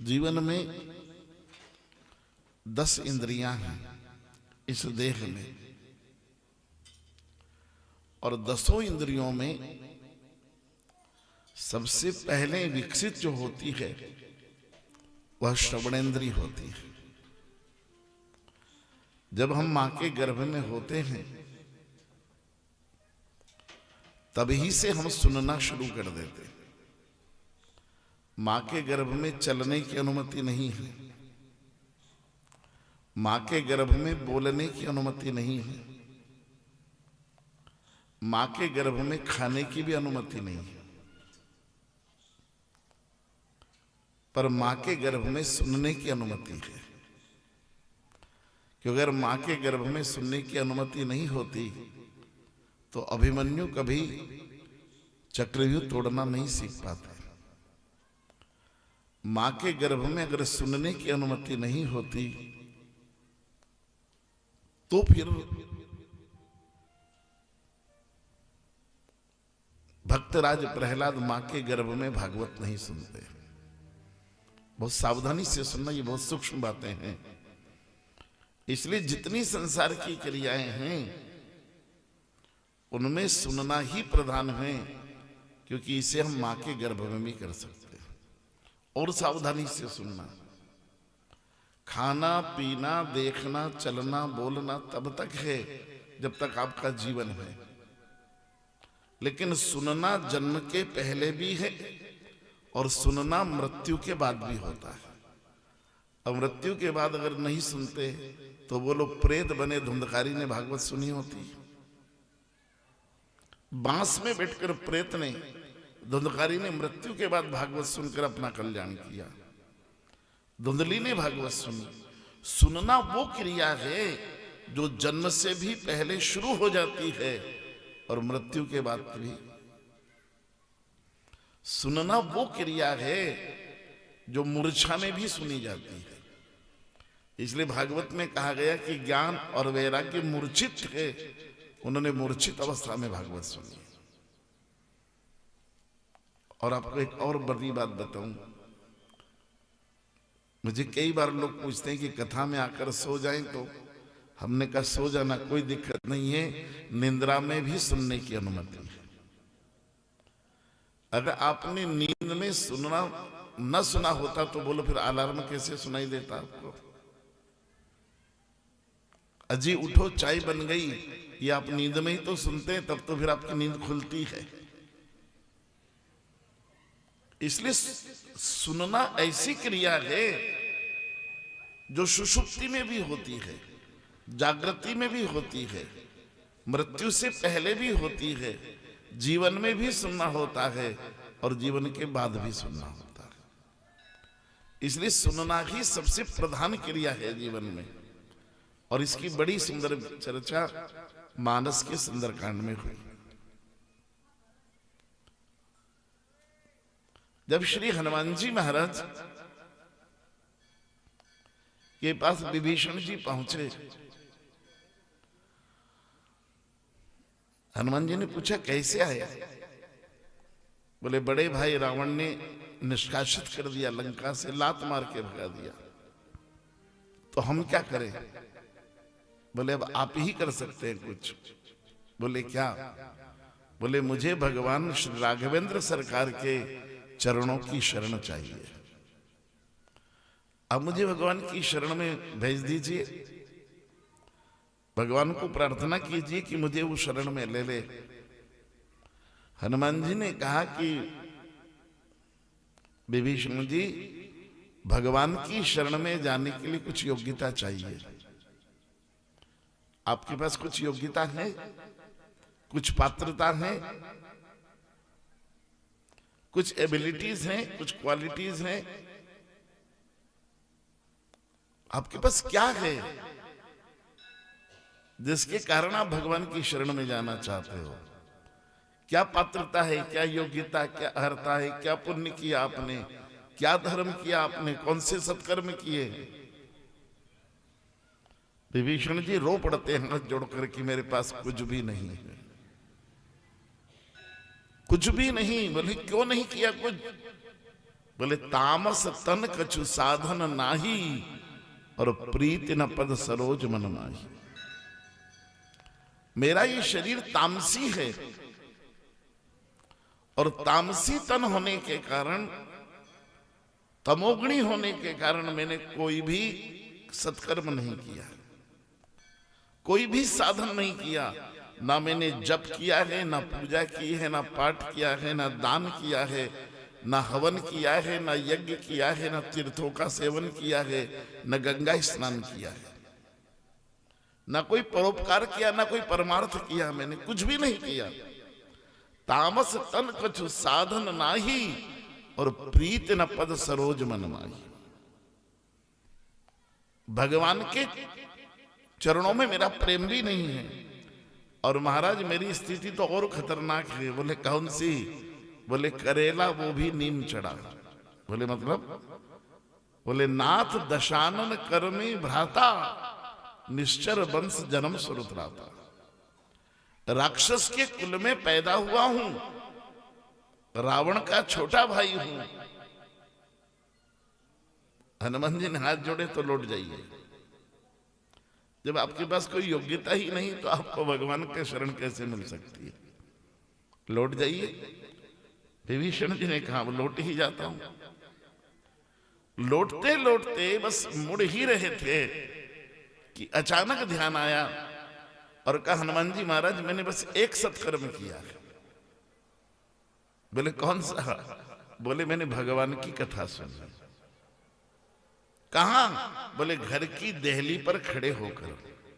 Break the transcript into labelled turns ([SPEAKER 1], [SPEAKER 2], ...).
[SPEAKER 1] जीवन में 10 इंद्रियां हैं इस देह में, और 10 इंद्रियों में सबसे पहले विकसित जो होती है वह श्रवणेंद्रिय होती है। जब हम मां के गर्भ में होते हैं तभी से हम सुनना शुरू कर देते हैं। मां के गर्भ में चलने की अनुमति नहीं है, मां के गर्भ में बोलने की अनुमति नहीं है, मां के गर्भ में खाने की भी अनुमति नहीं है, पर मां के गर्भ में सुनने की अनुमति है। कि अगर मां के गर्भ में सुनने की अनुमति नहीं होती तो अभिमन्यु कभी चक्रव्यूह तोड़ना नहीं सीख पाते। मां के गर्भ में अगर सुनने की अनुमति नहीं होती तो फिर भक्तराज प्रहलाद मां के गर्भ में भागवत नहीं सुनते। बहुत सावधानी से सुनना, ये बहुत सूक्ष्म बातें हैं। इसलिए जितनी संसार की क्रियाएं हैं उनमें सुनना ही प्रधान है, क्योंकि इसे हम मां के गर्भ में भी कर सकते हैं। और सावधानी से सुनना। खाना पीना देखना चलना बोलना तब तक है जब तक आपका जीवन है, लेकिन सुनना जन्म के पहले भी है और सुनना मृत्यु के बाद भी होता है। अब मृत्यु के बाद अगर नहीं सुनते तो वो लोग प्रेत बने। धुंधकारी ने भागवत सुनी होती, बांस में बैठकर प्रेत ने, धुंधकारी ने मृत्यु के बाद भागवत सुनकर अपना कल्याण किया। धुंधली ने भागवत सुनी। सुनना वो क्रिया है जो जन्म से भी पहले शुरू हो जाती है और मृत्यु के बाद भी। सुनना वो क्रिया है जो मूर्छा में भी सुनी जाती है। इसलिए भागवत में कहा गया कि ज्ञान और वैराग्य मूर्छित है, उन्होंने मूर्छित अवस्था में भागवत सुनी। और आपको एक और बड़ी बात बताऊं, मुझे कई बार लोग पूछते हैं कि कथा में आकर सो जाएं, तो हमने कहा सो जाना कोई दिक्कत नहीं है, निंद्रा में भी सुनने की अनुमति है। अगर आपने नींद में सुनना न सुना होता तो बोलो फिर अलार्म कैसे सुनाई देता आपको? अजी उठो चाय बन गई, ये आप नींद में ही तो सुनते हैं, तब तो फिर आपकी नींद खुलती है। इसलिए सुनना ऐसी क्रिया है जो सुषुप्ति में भी होती है, जागृति में भी होती है, मृत्यु से पहले भी होती है, जीवन में भी सुनना होता है और जीवन के बाद भी सुनना होता है। इसलिए सुनना ही सबसे प्रधान क्रिया है जीवन में। और इसकी बड़ी सुंदर चर्चा मानस के सुंदरकांड में हुई। जब श्री हनुमान जी महाराज के पास विभीषण जी पहुंचे, हनुमान जी ने पूछा कैसे आए? बोले बड़े भाई रावण ने निष्कासित कर दिया, लंका से लात मार के भगा दिया, तो हम क्या करें? बोले अब आप ही कर सकते हैं कुछ। बोले क्या? बोले मुझे भगवान श्री राघवेंद्र सरकार के चरणों की शरण चाहिए। अब मुझे भगवान की शरण में भेज दीजिए, भगवान को प्रार्थना कीजिए कि मुझे वो शरण में ले ले। हनुमान जी ने कहा कि विभीषण जी, भगवान की शरण में जाने के लिए कुछ योग्यता चाहिए। आपके पास कुछ योग्यता है, कुछ पात्रता है, कुछ एबिलिटीज हैं, कुछ क्वालिटीज हैं? आपके पास क्या है जिसके कारण आप भगवान की शरण में जाना चाहते हो? क्या पात्रता है, क्या योग्यता, क्या अर्हता है, क्या पुण्य किया आपने, क्या धर्म किया आपने, कौन से सत्कर्म किए? विभीषण जी रो पड़ते हैं हाथ जोड़कर कि मेरे पास कुछ भी नहीं है, कुछ भी नहीं। बोले क्यों नहीं किया कुछ? बोले तामस तन कछु साधन नाही और प्रीति न पद सरोज मन माही। मेरा ये शरीर तामसी है और तामसी तन होने के कारण, तमोगुणी होने के कारण मैंने कोई भी सत्कर्म नहीं किया, कोई भी साधन नहीं किया। ना मैंने जप किया है, ना पूजा की है, ना पाठ किया है, ना दान किया है, ना हवन किया है, ना यज्ञ किया है, ना तीर्थों का सेवन किया है, न गंगा स्नान किया है, ना कोई परोपकार किया, ना कोई परमार्थ किया, मैंने कुछ भी नहीं किया। तामस तन कछु साधन नाही और प्रीत न पद सरोज मन माही। भगवान के चरणों में मेरा प्रेम भी नहीं है। और महाराज मेरी स्थिति तो और खतरनाक है। बोले कौन सी? बोले करेला वो भी नीम चढ़ा। बोले मतलब? बोले नाथ दशानन कर्मी भ्राता निश्चर वंश जन्म स्वरूप राता। राक्षस के कुल में पैदा हुआ हूं, रावण का छोटा भाई हूं। हनुमान जी ने हाथ जोड़े तो लौट जाइए। जब आपके पास कोई योग्यता ही नहीं तो आपको भगवान के शरण कैसे मिल सकती है? लौट जाइए। विभीषण जी ने कहा लौट ही जाता हूं। लौटते लौटते बस मुड़ ही रहे थे कि अचानक ध्यान आया और कहा हनुमान जी महाराज मैंने बस एक सत्कर्म किया है। बोले कौन सा? बोले मैंने भगवान की कथा सुनी। कहां? बोले घर की देहली पर खड़े होकर।